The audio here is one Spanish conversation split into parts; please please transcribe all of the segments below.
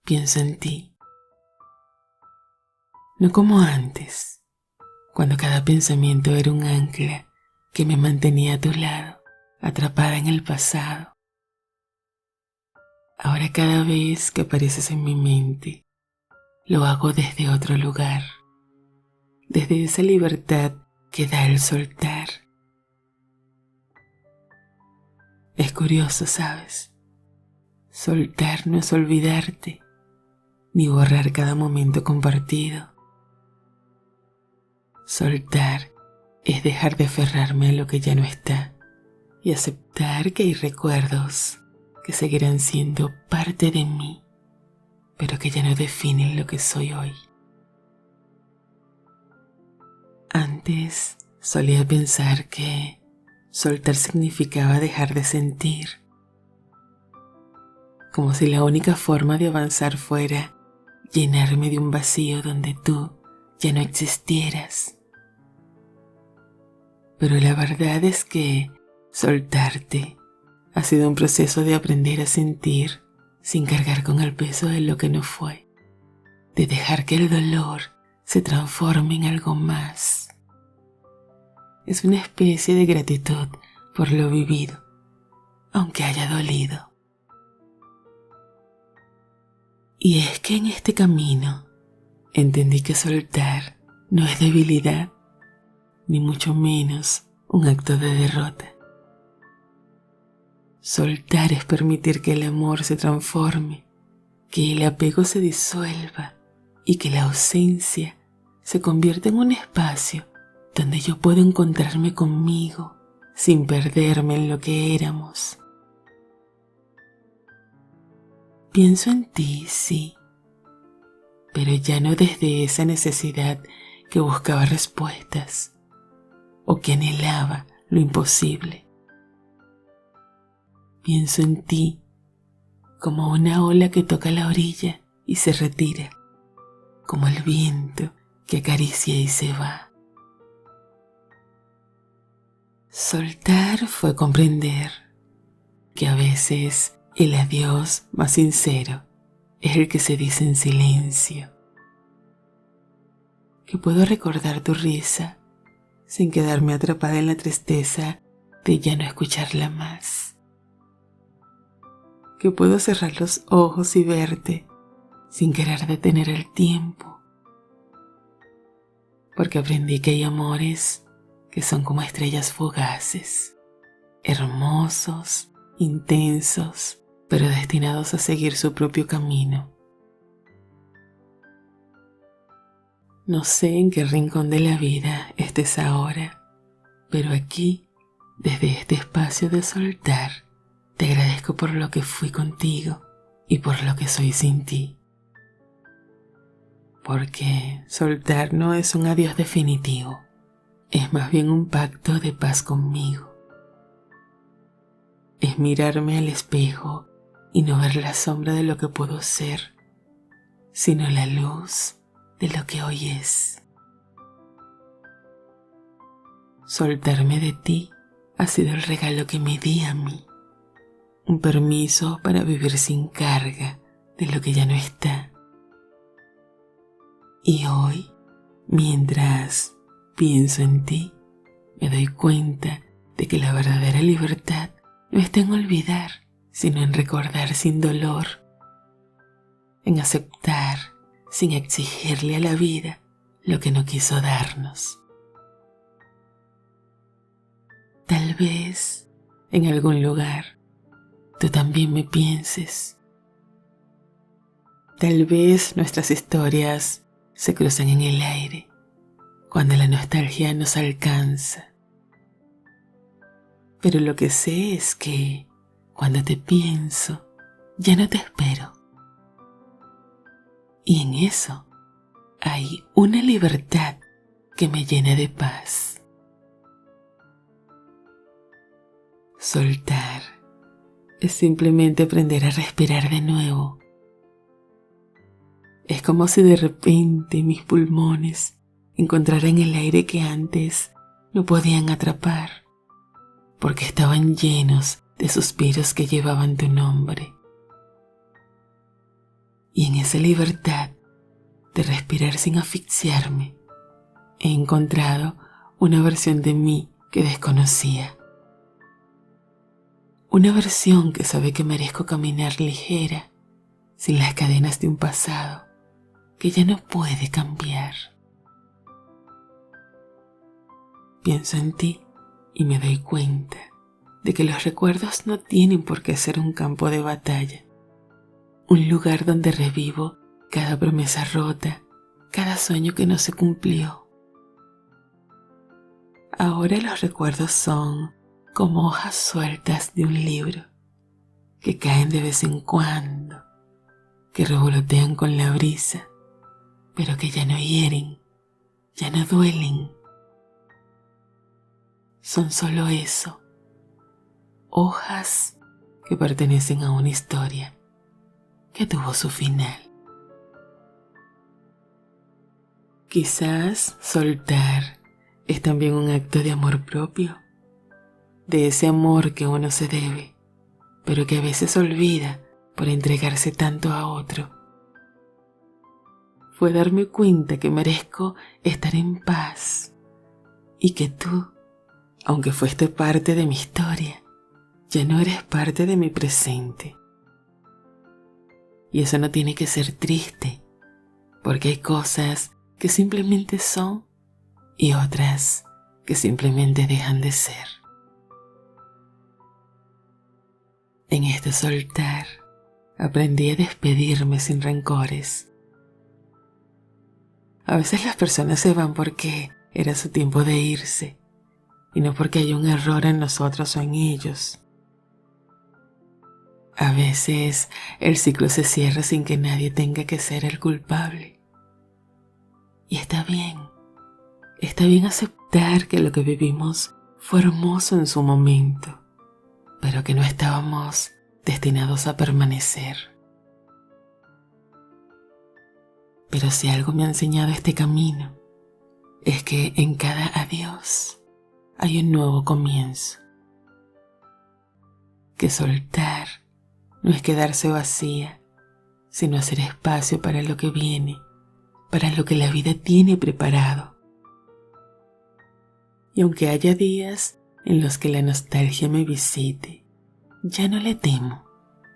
pienso en ti. No como antes, cuando cada pensamiento era un ancla que me mantenía a tu lado, atrapada en el pasado. Ahora cada vez que apareces en mi mente, lo hago desde otro lugar, desde esa libertad que da el soltar. Es curioso, ¿sabes? Soltar no es olvidarte, ni borrar cada momento compartido. Soltar es dejar de aferrarme a lo que ya no está y aceptar que hay recuerdos que seguirán siendo parte de mí, pero que ya no definen lo que soy hoy. Antes solía pensar que soltar significaba dejar de sentir, como si la única forma de avanzar fuera llenarme de un vacío donde tú ya no existieras. Pero la verdad es que soltarte ha sido un proceso de aprender a sentir sin cargar con el peso de lo que no fue, de dejar que el dolor se transforme en algo más. Es una especie de gratitud por lo vivido, aunque haya dolido. Y es que en este camino entendí que soltar no es debilidad, ni mucho menos un acto de derrota. Soltar es permitir que el amor se transforme, que el apego se disuelva y que la ausencia se convierta en un espacio donde yo puedo encontrarme conmigo sin perderme en lo que éramos. Pienso en ti, sí, pero ya no desde esa necesidad que buscaba respuestas o que anhelaba lo imposible. Pienso en ti como una ola que toca la orilla y se retira, como el viento que acaricia y se va. Soltar fue comprender que a veces el adiós más sincero es el que se dice en silencio, que puedo recordar tu risa sin quedarme atrapada en la tristeza de ya no escucharla más, que puedo cerrar los ojos y verte sin querer detener el tiempo, porque aprendí que hay amores que son como estrellas fugaces, hermosos, intensos, pero destinados a seguir su propio camino. No sé en qué rincón de la vida estés ahora, pero aquí, desde este espacio de soltar, te agradezco por lo que fui contigo y por lo que soy sin ti. Porque soltar no es un adiós definitivo, es más bien un pacto de paz conmigo. Es mirarme al espejo y no ver la sombra de lo que puedo ser, sino la luz de lo que hoy es. Soltarme de ti ha sido el regalo que me di a mí, un permiso para vivir sin carga de lo que ya no está. Y hoy, mientras pienso en ti, me doy cuenta de que la verdadera libertad no está en olvidar, sino en recordar sin dolor, en aceptar sin exigirle a la vida lo que no quiso darnos. Tal vez en algún lugar tú también me pienses. Tal vez nuestras historias se cruzan en el aire cuando la nostalgia nos alcanza. Pero lo que sé es que cuando te pienso, ya no te espero. Y en eso hay una libertad que me llena de paz. Soltar es simplemente aprender a respirar de nuevo. Es como si de repente mis pulmones encontraran el aire que antes no podían atrapar, porque estaban llenos de suspiros que llevaban tu nombre. Y en esa libertad de respirar sin asfixiarme, he encontrado una versión de mí que desconocía. Una versión que sabe que merezco caminar ligera, sin las cadenas de un pasado que ya no puede cambiar. Pienso en ti y me doy cuenta de que los recuerdos no tienen por qué ser un campo de batalla, un lugar donde revivo cada promesa rota, cada sueño que no se cumplió. Ahora los recuerdos son como hojas sueltas de un libro, que caen de vez en cuando, que revolotean con la brisa, pero que ya no hieren, ya no duelen. Son solo eso, hojas que pertenecen a una historia que tuvo su final. Quizás soltar es también un acto de amor propio, de ese amor que uno se debe, pero que a veces olvida por entregarse tanto a otro. Fue darme cuenta que merezco estar en paz y que tú, aunque fuiste parte de mi historia, ya no eres parte de mi presente. Y eso no tiene que ser triste, porque hay cosas que simplemente son y otras que simplemente dejan de ser. En este soltar, aprendí a despedirme sin rencores. A veces las personas se van porque era su tiempo de irse, y no porque hay un error en nosotros o en ellos. A veces el ciclo se cierra sin que nadie tenga que ser el culpable. Y está bien aceptar que lo que vivimos fue hermoso en su momento, pero que no estábamos destinados a permanecer. Pero si algo me ha enseñado este camino, es que en cada adiós hay un nuevo comienzo. Que soltar no es quedarse vacía, sino hacer espacio para lo que viene, para lo que la vida tiene preparado. Y aunque haya días en los que la nostalgia me visite, ya no le temo,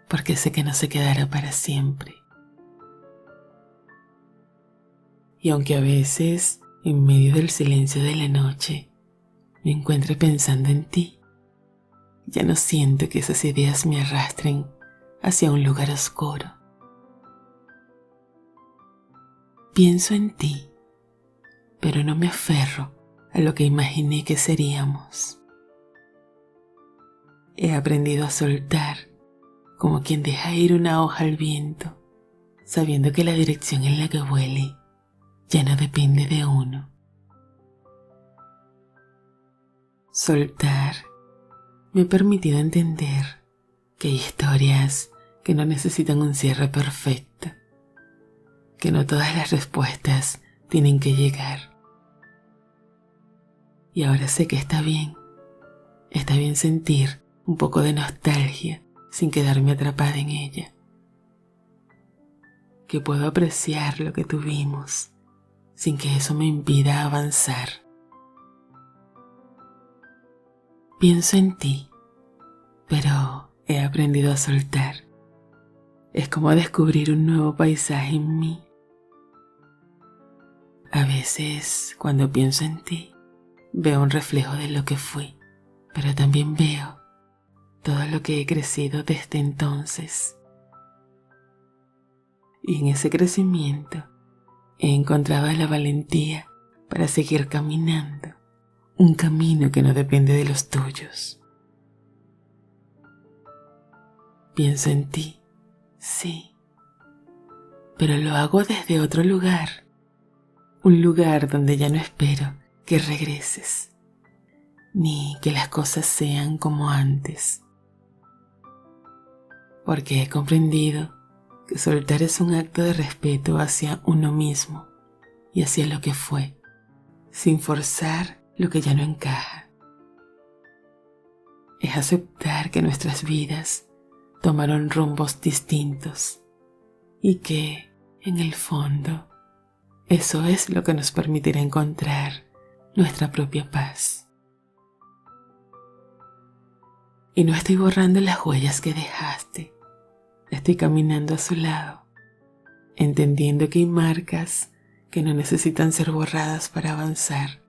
porque sé que no se quedará para siempre. Y aunque a veces, en medio del silencio de la noche, me encuentre pensando en ti, ya no siento que esas ideas me arrastren hacia un lugar oscuro. Pienso en ti, pero no me aferro a lo que imaginé que seríamos. He aprendido a soltar, como quien deja ir una hoja al viento, sabiendo que la dirección en la que vuele ya no depende de uno. Soltar me ha permitido entender que hay historias que no necesitan un cierre perfecto, que no todas las respuestas tienen que llegar. Y ahora sé que está bien sentir un poco de nostalgia sin quedarme atrapada en ella, que puedo apreciar lo que tuvimos sin que eso me impida avanzar. Pienso en ti, pero he aprendido a soltar. Es como descubrir un nuevo paisaje en mí. A veces, cuando pienso en ti, veo un reflejo de lo que fui, pero también veo todo lo que he crecido desde entonces. Y en ese crecimiento he encontrado la valentía para seguir caminando, un camino que no depende de los tuyos. Pienso en ti, sí, pero lo hago desde otro lugar, un lugar donde ya no espero que regreses, ni que las cosas sean como antes, porque he comprendido que soltar es un acto de respeto hacia uno mismo y hacia lo que fue, sin forzar lo que ya no encaja. Es aceptar que nuestras vidas tomaron rumbos distintos y que, en el fondo, eso es lo que nos permitirá encontrar nuestra propia paz. Y no estoy borrando las huellas que dejaste, estoy caminando a su lado, entendiendo que hay marcas que no necesitan ser borradas para avanzar.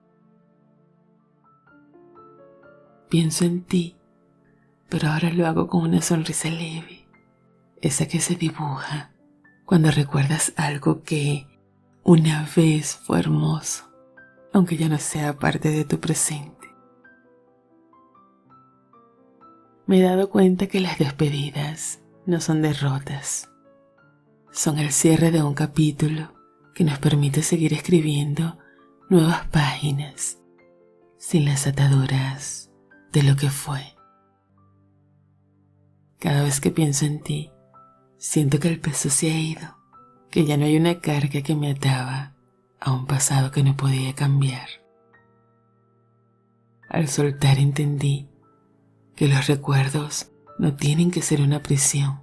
Pienso en ti, pero ahora lo hago con una sonrisa leve, esa que se dibuja cuando recuerdas algo que una vez fue hermoso, aunque ya no sea parte de tu presente. Me he dado cuenta que las despedidas no son derrotas, son el cierre de un capítulo que nos permite seguir escribiendo nuevas páginas sin las ataduras de lo que fue. Cada vez que pienso en ti, siento que el peso se ha ido, que ya no hay una carga que me ataba a un pasado que no podía cambiar. Al soltar entendí que los recuerdos no tienen que ser una prisión,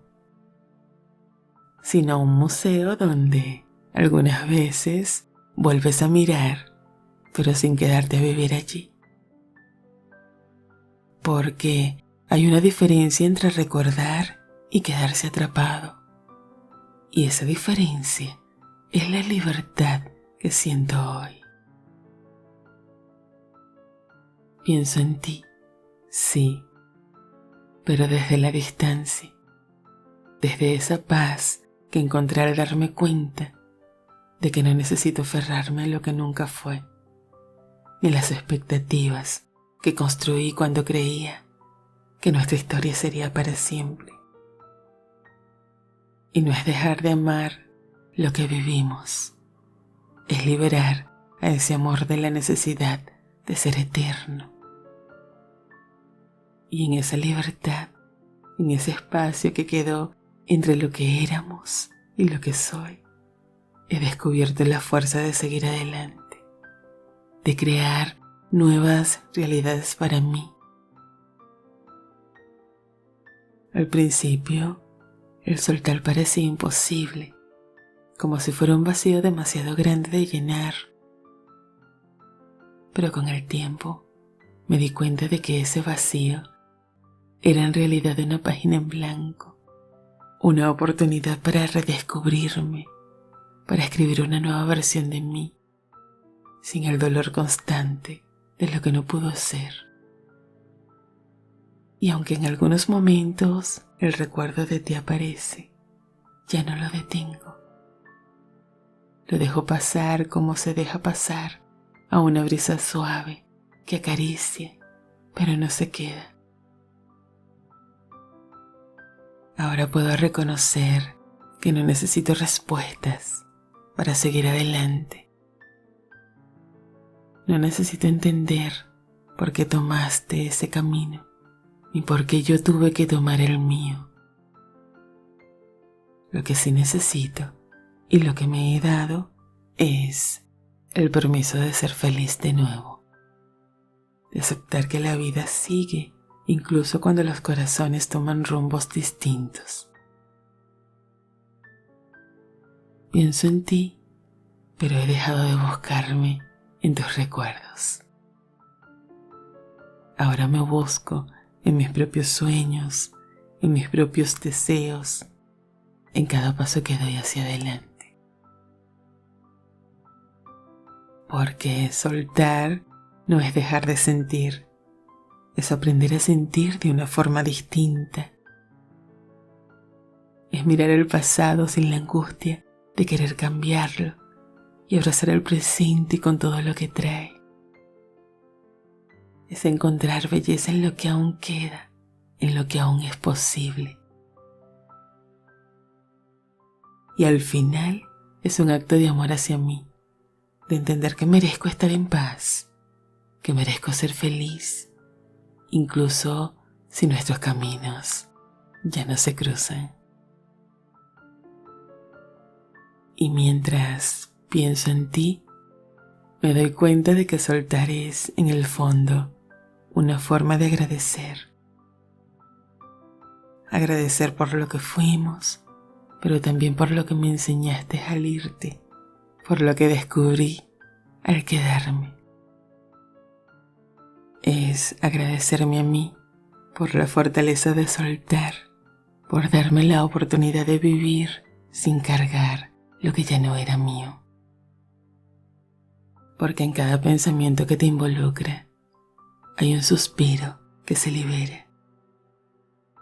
sino un museo donde algunas veces vuelves a mirar, pero sin quedarte a vivir allí. Porque hay una diferencia entre recordar y quedarse atrapado. Y esa diferencia es la libertad que siento hoy. Pienso en ti, sí, pero desde la distancia, desde esa paz que encontré al darme cuenta de que no necesito aferrarme a lo que nunca fue, ni las expectativas que construí cuando creía que nuestra historia sería para siempre. Y no es dejar de amar lo que vivimos, es liberar a ese amor de la necesidad de ser eterno. Y en esa libertad, en ese espacio que quedó entre lo que éramos y lo que soy, he descubierto la fuerza de seguir adelante, de crear nuevas realidades para mí. Al principio, el soltar parecía imposible, como si fuera un vacío demasiado grande de llenar. Pero con el tiempo me di cuenta de que ese vacío era en realidad una página en blanco, una oportunidad para redescubrirme, para escribir una nueva versión de mí, sin el dolor constante de lo que no pudo ser. Y aunque en algunos momentos el recuerdo de ti aparece, ya no lo detengo. Lo dejo pasar como se deja pasar a una brisa suave que acaricia, pero no se queda. Ahora puedo reconocer que no necesito respuestas para seguir adelante. No necesito entender por qué tomaste ese camino, ni por qué yo tuve que tomar el mío. Lo que sí necesito y lo que me he dado es el permiso de ser feliz de nuevo, de aceptar que la vida sigue incluso cuando los corazones toman rumbos distintos. Pienso en ti, pero he dejado de buscarme en tus recuerdos. Ahora me busco en mis propios sueños, en mis propios deseos, en cada paso que doy hacia adelante. Porque soltar no es dejar de sentir, es aprender a sentir de una forma distinta. Es mirar el pasado sin la angustia de querer cambiarlo y abrazar el presente con todo lo que trae. Es encontrar belleza en lo que aún queda, en lo que aún es posible. Y al final es un acto de amor hacia mí, de entender que merezco estar en paz, que merezco ser feliz, incluso si nuestros caminos ya no se cruzan. Y mientras pienso en ti, me doy cuenta de que soltar es, en el fondo, una forma de agradecer. Agradecer por lo que fuimos, pero también por lo que me enseñaste al irte, por lo que descubrí al quedarme. Es agradecerme a mí por la fortaleza de soltar, por darme la oportunidad de vivir sin cargar lo que ya no era mío. Porque en cada pensamiento que te involucra hay un suspiro que se libera,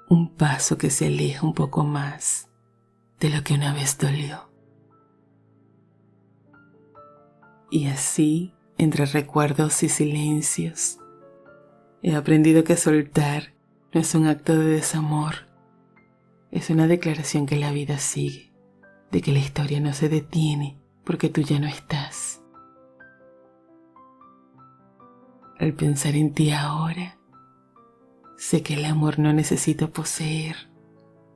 un paso que se aleja un poco más de lo que una vez dolió. Y así, entre recuerdos y silencios, he aprendido que soltar no es un acto de desamor, es una declaración que la vida sigue, de que la historia no se detiene porque tú ya no estás. Al pensar en ti ahora, sé que el amor no necesita poseer,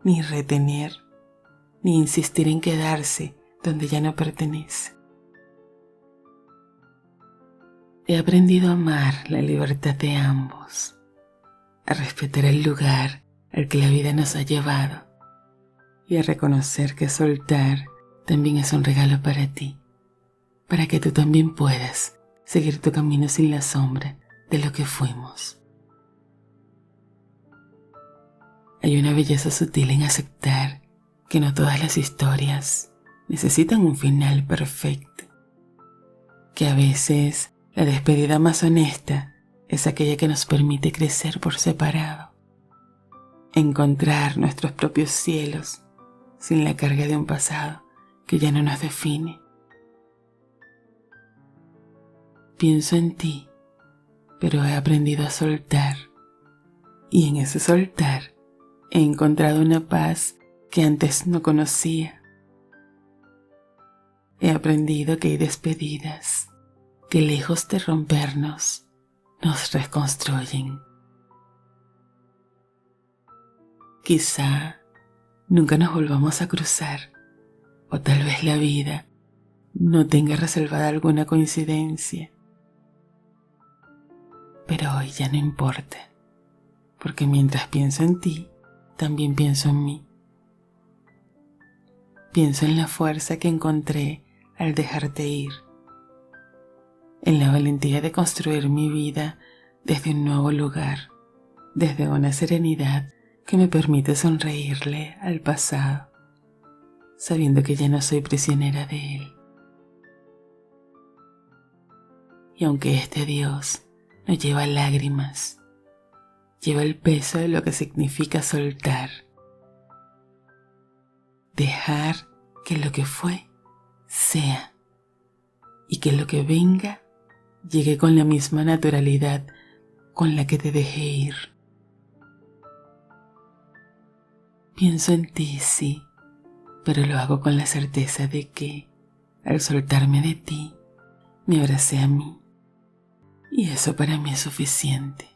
ni retener, ni insistir en quedarse donde ya no pertenece. He aprendido a amar la libertad de ambos, a respetar el lugar al que la vida nos ha llevado y a reconocer que soltar también es un regalo para ti, para que tú también puedas seguir tu camino sin la sombra de lo que fuimos. Hay una belleza sutil en aceptar que no todas las historias necesitan un final perfecto, que a veces la despedida más honesta es aquella que nos permite crecer por separado, encontrar nuestros propios cielos sin la carga de un pasado que ya no nos define. Pienso en ti, pero he aprendido a soltar, y en ese soltar he encontrado una paz que antes no conocía. He aprendido que hay despedidas que, lejos de rompernos, nos reconstruyen. Quizá nunca nos volvamos a cruzar, o tal vez la vida no tenga reservada alguna coincidencia. Pero hoy ya no importa, porque mientras pienso en ti, también pienso en mí. Pienso en la fuerza que encontré al dejarte ir, en la valentía de construir mi vida desde un nuevo lugar, desde una serenidad que me permite sonreírle al pasado, sabiendo que ya no soy prisionera de él. Y aunque este adiós no lleva lágrimas, lleva el peso de lo que significa soltar, dejar que lo que fue sea, y que lo que venga llegue con la misma naturalidad con la que te dejé ir. Pienso en ti, sí, pero lo hago con la certeza de que, al soltarme de ti, me abracé a mí, y eso para mí es suficiente.